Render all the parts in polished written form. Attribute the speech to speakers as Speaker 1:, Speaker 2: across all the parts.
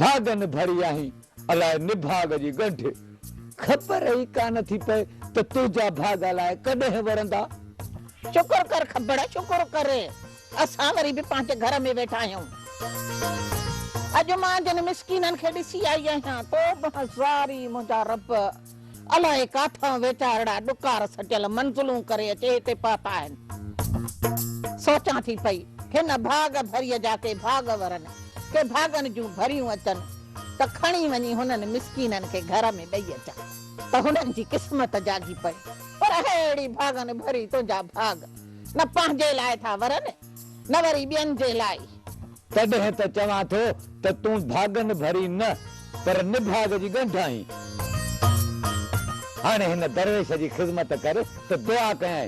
Speaker 1: भागन भरी आही अलाए निभाग जी गंढ खबर ही कान थी पे तो तुझा भाग अलाए कॾहिं वरंदा।
Speaker 2: शुक्र कर खबर, शुक्र करे असां वरी भी पांचे घर में बैठा आहियूं। अॼु मां जिन मिस्कीननि खे ॾिसी आई आहियां तो हज़ारी मुंहिंजा रब अलाए काथां वेचारड़ा ॾुकार सटियल मंज़िलूं करे अचे हिते पाता आहिनि। सोचां थी पई हिन भाग भरीअ जा के भाग वरनि के भागनि जूं भरियूं अचनि त खणी वञी हुननि मिस्कीननि खे घर में ॾेई अचां त हुननि जी क़िस्मत जागी पए। पर अहिड़ी भागनि भरी तुंहिंजा भाग न पंहिंजे लाइ था वरनि न वरी ॿियनि जे लाइ।
Speaker 1: तॾहिं त चवां थो त तूं भागन भरी न पर निभाग जी गंढ आहीं। हाणे हिन दरवेश जी ख़िदमत कर त दुआ कयां।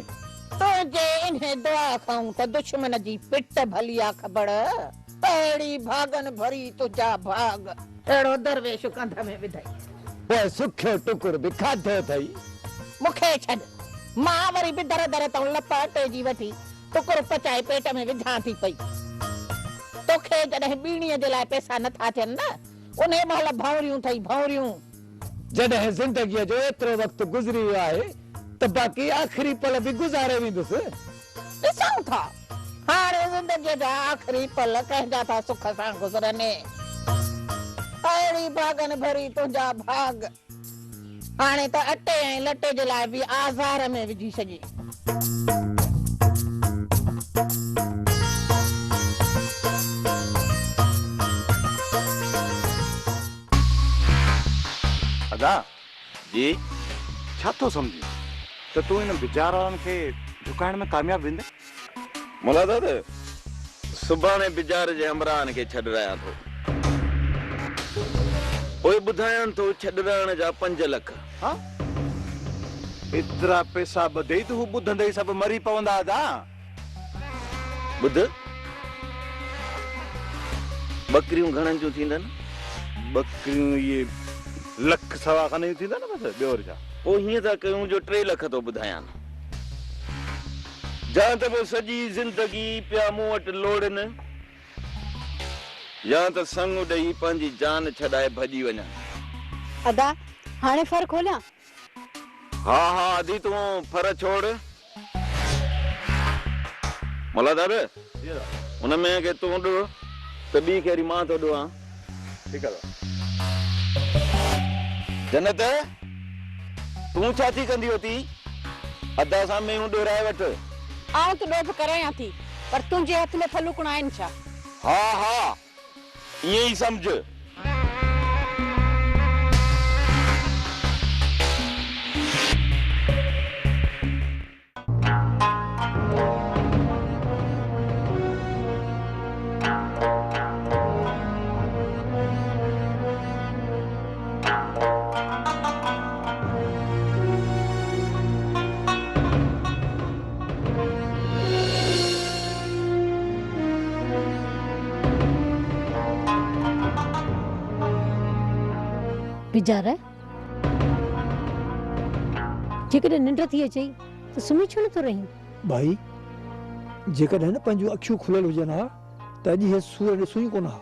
Speaker 2: तुंहिंजे इन दुआ खां त दुश्मन जी पिट भली आ खबर। अहिड़ी भागन भरी तुंहिंजा भाग अहिड़ो दरवेश कंध में विधई
Speaker 1: पोइ सुखियो टुकुर बि खाधो अथई।
Speaker 2: मूंखे छॾ, मां वरी बि दर दर तां लपाटे जी वठी टुकुर पचाए पेट में विझां थी पई। तोखे जॾहिं बीणीअ जे लाइ पैसा नथा थियनि न उन महिल भावरियूं अथई भावरियूं।
Speaker 1: जॾहिं ज़िंदगीअ जो एतिरो वक़्तु गुज़री वियो आहे त बाक़ी आख़िरी पल बि गुज़ारे वेंदुसि।
Speaker 2: ॾिसूं था हाणे ज़िंदगीअ जा आख़िरी पल कंहिंजा था सुख सां गुज़रनि। अहिड़ी भागन भरी तुंहिंजा भाग हाणे त अटे ऐं लटे जे लाइ बि आज़ार में विझी छॾी।
Speaker 3: अदा
Speaker 4: जी
Speaker 3: छा थो समझी त तूं इन बिचारनि खे झुकाइण में कामयाब वेंदे?
Speaker 4: मुला दादा सुभाणे बिजार जे हमराहनि खे छॾ रहिया थो। पोइ ॿुधायां थो छॾण जा 5 लख।
Speaker 3: हाँ एतिरा पैसा ॿधई त हू ॿुधंदे ई सभु मरी पवंदा अदा।
Speaker 4: ॿुध बकरियूं घणनि जूं थींदनि?
Speaker 3: बकरियूं ये लख सवा खनि थींदा न बस ॿियो छा।
Speaker 4: पोइ हीअं था कयूं जो 3 लख थो ॿुधायां। या त पोइ सॼी ज़िंदगी पिया मूं वटि लोड़नि या त संग ॾेई पंहिंजी जान छॾाए भॼी वञा।
Speaker 5: अदा हाणे फर खोलियां?
Speaker 4: हा हा अदी तूं फर छोड़। मुला दादा हुन में के तूं ॾो त ॿी कहिड़ी मां थो ॾोआं।
Speaker 3: ठीकु आहे
Speaker 4: जन्नत तूं छा थी कंदी होती? अदा सां मेहूं ॾोराए वठ।
Speaker 5: आऊं त ॾोभ करायां थी पर तुंहिंजे हथ में फलूकणा आहिनि छा?
Speaker 4: हा हा ईअं ई सम्झ।
Speaker 5: बिचारा जेकॾहिं निंड थी अचे त सुम्ही छो नथो रही?
Speaker 6: भाई जेकॾहिं न पंहिंजूं अखियूं खुलियल हुजनि हा त अॼु हे सूरज सुई कोन हा।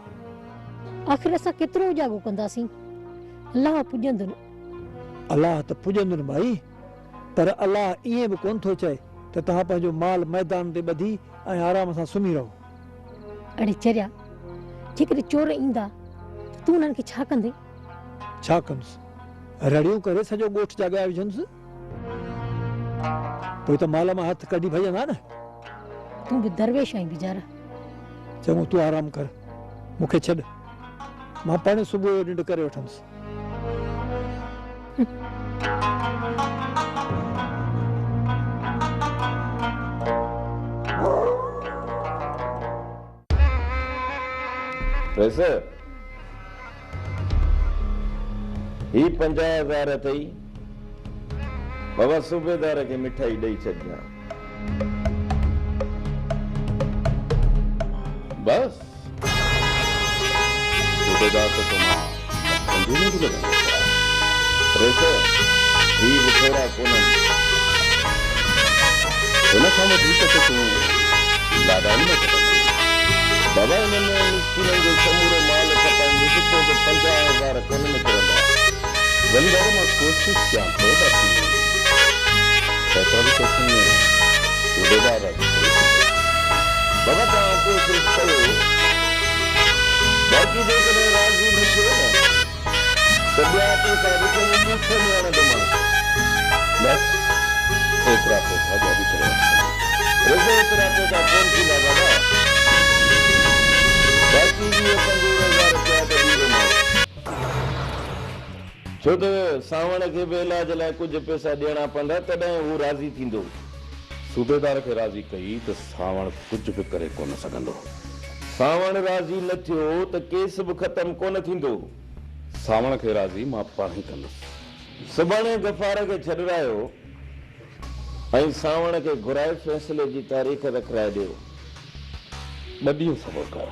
Speaker 5: आख़िर असां केतिरो उजागो कंदासीं? अलाह पुॼंदो न।
Speaker 6: अलाह त पुॼंदो न भाई पर अलाह ईअं बि कोन थो चए त तव्हां पंहिंजो माल मैदान ते ॿधी ऐं आराम सां सुम्ही रहो।
Speaker 5: अड़े चरिया जेकॾहिं चोर ईंदा तूं उन्हनि खे छा कंदे?
Speaker 6: छा कंदुसि? रड़ियूं करे सॼो ॻोठ जाॻाए विझंदुसि। पोइ त माल मां हथ कढी भॼंदा न।
Speaker 5: तूं बि दरवेश आहीं बिचारा।
Speaker 6: चङो तूं आराम कर मूंखे छॾ मां पाण सुबुह जो निंड करे वठंदुसि।
Speaker 4: वैसे ही 50,000 अथई बाबा सूबेदार खे मिठाई ॾेई छॾिजां। बस सूबेदार तो मां कंदी न लॻा। वैसे ही थोड़ा कोन्हनि हिन खां वधीक त तूं लाॾाणी न कंदी। बाबा इन्होंने मिस्किन जो समूरो माल खपाइंदे तो 50,000 कोन में करंदा वली बाबा मां कोशिश क्या तो बाकी पेट्रोल स्टेशन में सूबेदार बाबा तव्हां कोशिश कयो बाक़ी जेकॾहिं राज़ी न थियो न त ॿिया पैसा ॾिसो मुखे में आणंदो मां बसि एतिरा पैसा ॾियारी करे रुॻो एतिरा पैसा कोन थींदा बाबा बाक़ी 15,000 रुपया त ॾींदो मां छो त सावण खे बि इलाज लाइ कुझु पैसा ॾियणा पवंदा तॾहिं हू राज़ी थींदो सूबेदार खे राज़ी कई त सावण कुझु बि करे कोन सघंदो सावण राज़ी न थियो त केस बि ख़तम कोन थींदो सावण खे राज़ी मां पाण ई कंदुसि सुभाणे गफ़ार खे छॾायो ऐं सावण खे घुराए फ़ैसिले जी तारीख़ रखाए ॾियो 2 ॾींहं सफ़र कर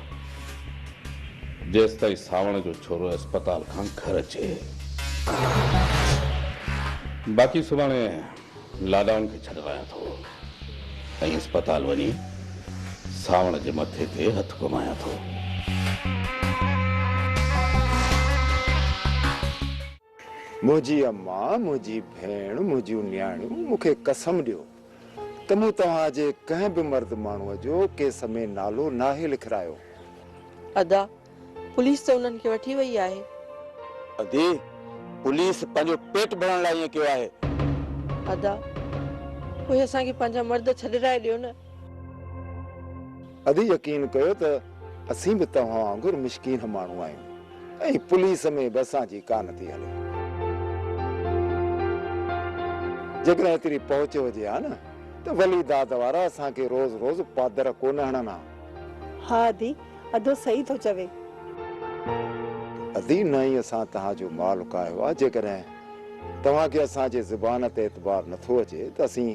Speaker 4: जेसि ताईं सावण जो छोरो अस्पताल खां घर अचे बाक़ी सुभाणे लाॾाउनि खे छॾायां थो ऐं अस्पताल वञी सावण जे मथे ते हथ घुमायां थो
Speaker 7: मुंहिंजी अम्मा मुंहिंजी भेण मुंहिंजियूं न्याणियूं मूंखे कसम ॾियो त मूं तव्हांजे कंहिं बि मर्द माण्हूअ जो केस में नालो नाहे लिखायो
Speaker 8: अदा पुलिस त उन्हनि खे वठी वई आहे
Speaker 9: अदी पुलिस पंहिंजो पेट भरण लाइ ईअं कयो आहे
Speaker 8: अदा उहे असांखे पंहिंजा मर्द छॾाए ॾियो न
Speaker 7: अदी यकीन कयो त असीं बि तव्हां वांगुरु मिशकीन माण्हू आहियूं ऐं पुलिस में बि असांजी कान थी हले जेकॾहिं एतिरी पहुच हुजे हा न त वली दाद वारा असांखे रोज़ रोज़ पादर कोन हणंदा
Speaker 10: हा दी अदो सही थो चवे
Speaker 7: अदी न ई असां तव्हांजो माल उकायो आहे जेकॾहिं तव्हांखे असांजे ज़ुबान ते एतबार नथो अचे त असीं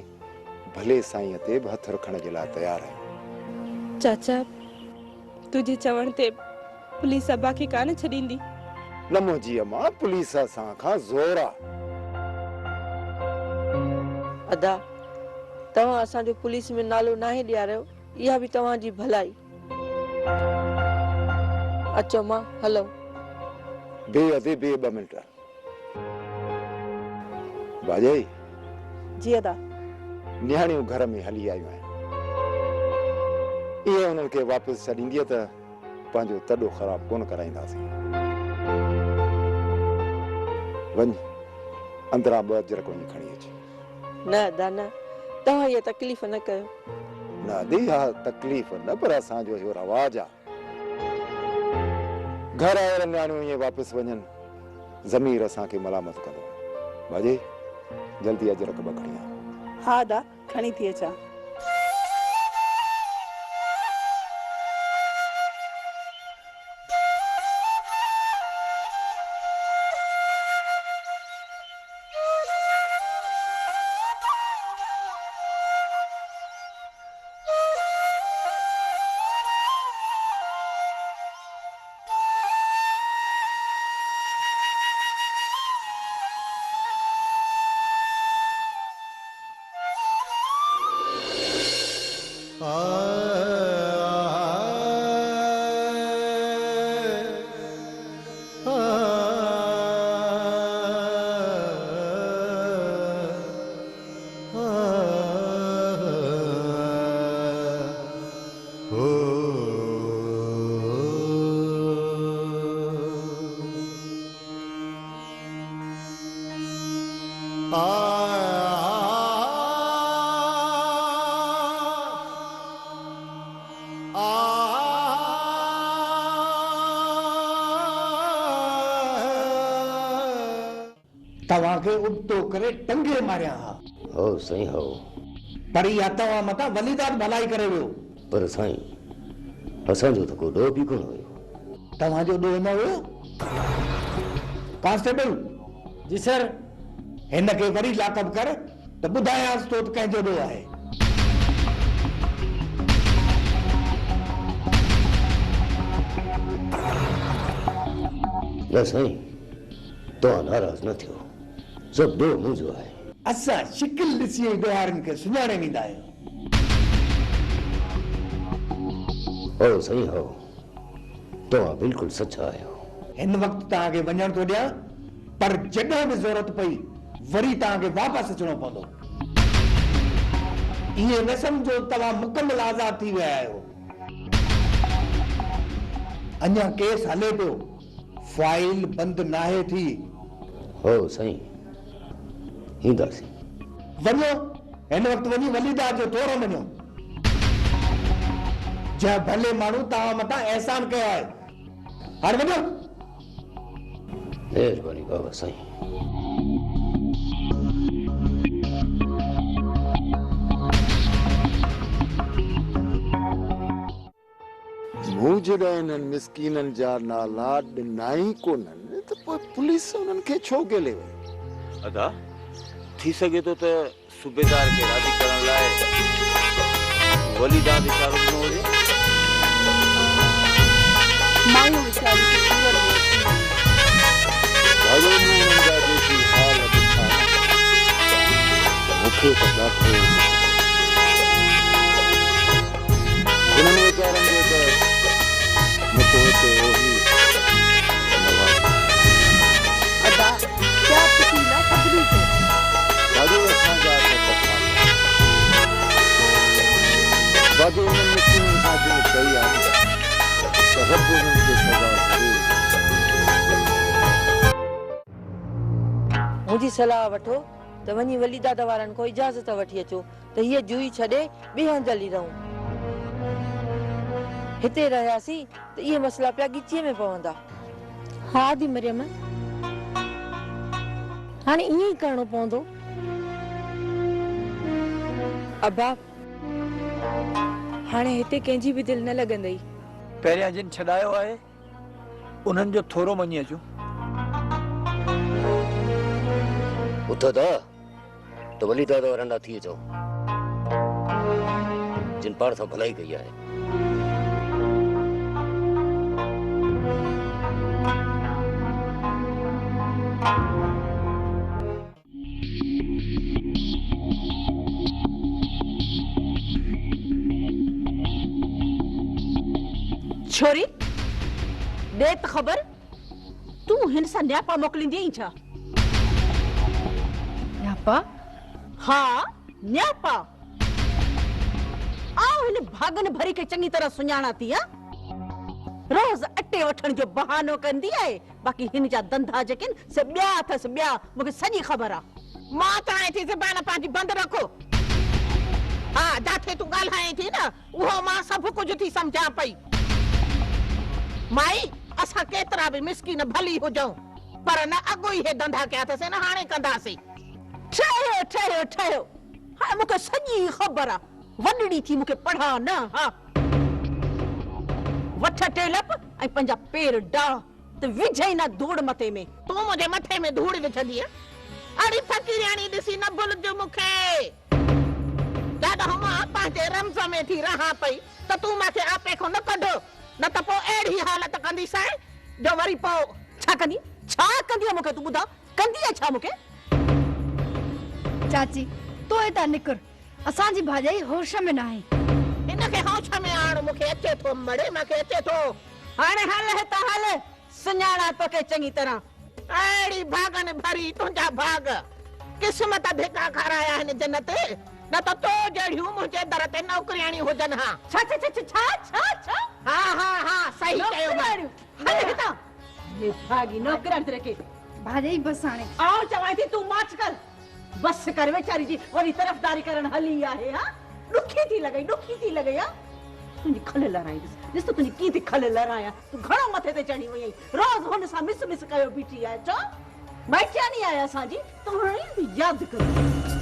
Speaker 7: भले साईं ते बि हथ रखण जे लाइ तयार आहियूं
Speaker 8: चाचा तुझे चवण ते पुलिस अबा खे कान छॾींदी
Speaker 7: न मुंहिंजी अम्मा पुलिस असां खां ज़ोर आहे
Speaker 8: अदा तव्हां असांजो पुलिस में नालो नाहे ॾियारियो इहा बि तव्हांजी भलाई अचो मां हलो
Speaker 7: बे 2 मिंट बाजाई
Speaker 10: जी अदा
Speaker 7: न्याणियूं घर में हली आयूं आहिनि इहे उन्हनि खे वापसि छॾींदीअ त पंहिंजो तॾो ख़राब कोन कराईंदासीं वञ अंदरां 2 अजरक वञी खणी अच
Speaker 8: न अदा न तव्हां इहा तकलीफ़ न कयो
Speaker 7: न दी हा तकलीफ़ न पर असांजो इहो रवाज आहे घर आयल न्याणियूं ईअं वापसि वञनि ज़मीर असांखे मलामत कंदो बाजे जल्दी अजरक 2 खणी आ
Speaker 10: हा अदा खणी थी अचां
Speaker 1: तव्हांखे उबतो करे टंगे मारिया
Speaker 4: हो सही हो
Speaker 1: पर इहा तव्हां मथां वलीदाद भलाई करे वियो
Speaker 4: पर साईं असांजो त को ॾोह बि कोन हुयो
Speaker 1: तव्हांजो ॾोह न हुयो कांस्टेबल जी सर हिन खे वरी लाकअप कर त ॿुधायांसि तो त कंहिंजो ॾोह आहे
Speaker 4: न साईं तव्हां नाराज़ न थियो सभु ॾोह मुंहिंजो आहे
Speaker 1: असां शिकिल ॾिसी ॾोहारनि खे सुञाणे वेंदा आहियूं
Speaker 4: हो सही हो तो बिल्कुल सच्चा आयो
Speaker 1: इन वक्त ताके वञण तो दिया पर जॾहिं भी जरूरत पई वरी ताके वापस अचणो पवंदो ये न समझो तवा मुकम्मल आजाद थी विया आहियो अञा केस हले पियो फाइल बंद नाहे थी
Speaker 4: हो सही ईंदासीं
Speaker 1: वञो हिन वक्त वञी वलीदार जो थोरो मञो जंहिं भले माण्हू तव्हां मथां एहसान कयो आहे हाणे वञो
Speaker 4: मेहरबानी बाबा साईं
Speaker 7: मूं जॾहिं इन्हनि मिसकीननि जा नाला ॾिना ई कोन्हनि त पोइ पुलिस उन्हनि खे छो ॻेले वई
Speaker 9: अदा थी सके तो सूबेदार के राजी करण लाइ वलीदार इशारो ॾिनो हुजे
Speaker 10: मायूं वीचारी खे सूरत में
Speaker 7: भाॼो मूं उन्हनि जा जेकी हाल ॾिठा मूंखे त ॾाढो उन्हनि वीचारनि जो त मूंखे हिते ओही
Speaker 10: अदा क्या किसी ना खबरी थे
Speaker 7: भाॼो असांजा भाॼो उन्हनि मिसकिननि सां जिन कई आहे त रब उन्हनि खे सज़ा ज़रूरु
Speaker 8: मुंहिंजी सलाह वठो त वञी वलीदाद वारनि को इजाज़त वठी अचो त हीअ जुई छॾे ॿिए हंधि हली रहूं हिते रहियासीं त इहे मसला पिया ॻिचीअ में पवंदा
Speaker 5: हा दी मरियम हाणे ईअं ई करणो पवंदो
Speaker 11: अबा हाणे हिते कंहिंजी बि दिलि न लॻंदई
Speaker 6: पहिरियां जिन छॾायो आहे उन्हनि जो थोरो मञी अचो
Speaker 4: उथो था तो वलीदाद वारनि ॾांहुं थी अचो जिन पाण सां भलाई कई आहे
Speaker 2: छोरी दे त ख़बर तू हिन सां न्यापा मोकिलींदी छा
Speaker 5: न्यापा
Speaker 2: हा न्यापा आओ हिन भागन भरी के चंगी तरह सुञाणा थी हा रोज अटे वठण जो बहानो कंदी आहे बाकी हिन जा धंधा जेके से ॿिया अथस ॿिया मूंखे सॼी ख़बर आहे मां चाहे थी ज़बान पंहिंजी बंदि रखो हा जाथे तूं ॻाल्हाए थी न उहो मां सभु कुझु थी सम्झां पई माई असां केतिरा बि मिसकीन भली हुजऊं पर न अॻो ई हे धंधा कया अथसीं न हाणे कंदासीं ठहियो ठहियो ठहियो हाणे मूंखे सॼी ख़बर आहे वॾड़ी थी मूंखे पढ़ा न हा वठ टेलप ऐं पंहिंजा पेर डाह त विझई न धूड़ मथे में तूं मुंहिंजे मथे में धूड़ विझंदी अड़ी फ़कीरियाणी ॾिसी न भुलिजो मूंखे दादा मां पंहिंजे रमज़ में थी रहां पई त तूं मूंखे आपे खां न कढो न त पोइ अहिड़ी हालत कंदी साईं जो वरी पोइ छा कंदी मूंखे तूं ॿुधा कंदी आहे छा मूंखे
Speaker 5: चाची तो हितां निकर असांजी भाॼाई होश में न आहे
Speaker 2: इनखे होश में आण मूंखे अचे थो मड़े मूंखे अचे थो हाणे हल हितां हल सुञाणा तोखे चङी तरह अहिड़ी भागन भरी तुंहिंजा भाग क़िस्मत धिका खाराया आहिनि जन्नत न त तो जहिड़ियूं मुंहिंजे दर ते नौकरियाणी हुजनि हा छा हा सही कयो हल हितां ये भागी नौकरान तेरे के
Speaker 5: भाॼाई बस हाणे
Speaker 2: आओ चवाई थी तू माच कर बस कर वेचारी जी वरी तरफदारी करण हली आहे हा दुखी थी लॻई हा तुंहिंजी खल लड़ाई ॾिस तो तुंहिंजी कीअं थी खल लड़ाया तू घणो मथे ते चढ़ी वई रोज़ हुन सां मिस कयो बीठी आहे छो मैचानी आहे असांजी तूं हाणे यादि कर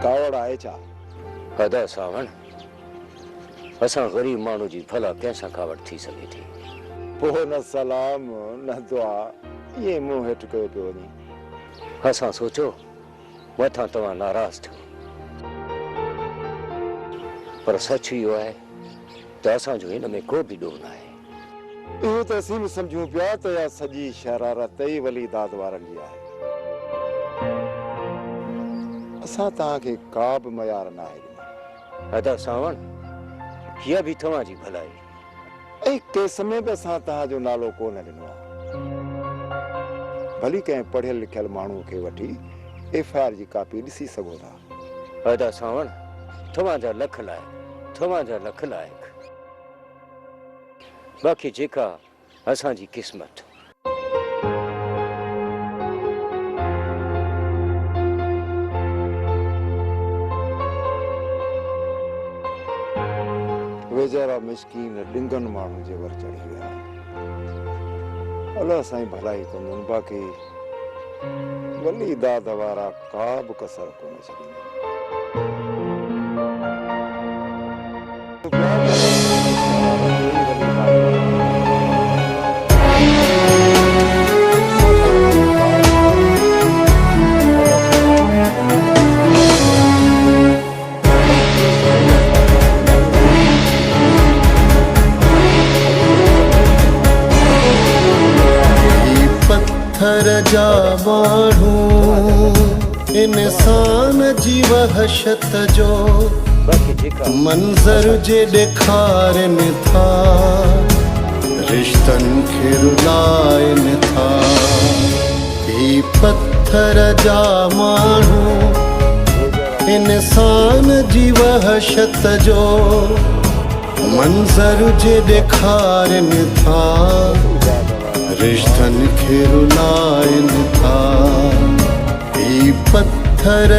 Speaker 7: कावड़ आहे छा
Speaker 4: अदा सावण असां ग़रीब माण्हू जी भला कंहिंसां कावड़ थी सघे थी
Speaker 7: पोइ न सलाम न दुआ ये मुंह हेठि कयो पियो वञे।
Speaker 12: असां सोचो मथां तव्हां नाराज़ थियो, पर सच इहो आहे त असांजो हिन में को बि ॾोह न आहे।
Speaker 7: इहो त असीं बि सम्झूं पिया त इहा सॼी शरारत ई वली दाद वारनि जी आहे। असां तव्हांखे का बि मयार न आहे ॾिनी।
Speaker 12: अदा सावण, इहा बि तव्हांजी भलाई।
Speaker 7: ऐं केस में बि असां तव्हांजो नालो कोन ॾिनो आहे। भली कंहिं पढ़ियल लिखियल माण्हू खे वठी FIR जी कापी ॾिसी सघो था।
Speaker 12: अदा सावण, तव्हांजा लख लाइक़, तव्हांजा लख लाइक़। बाक़ी जेका असांजी क़िस्मत।
Speaker 7: वेचारा मिस्कीन ॾिंगनि माण्हू जे वर चढ़ी विया। अलाह साईं भलाई कंदुनि, बाक़ी वली दाद वारा का बि कसर कोन छॾींदा।
Speaker 13: पत्थर जा माण्हू इंसान जी वहशत जो मंज़र जे ॾेखारनि था, रिश्तनि खे रुलाइनि था। ही पत्थर जा माण्हू इंसान जी वहशत जो मंज़र जे ॾेखारनि था, रिश्तनि खे रुलाइनि था। ही पत्थर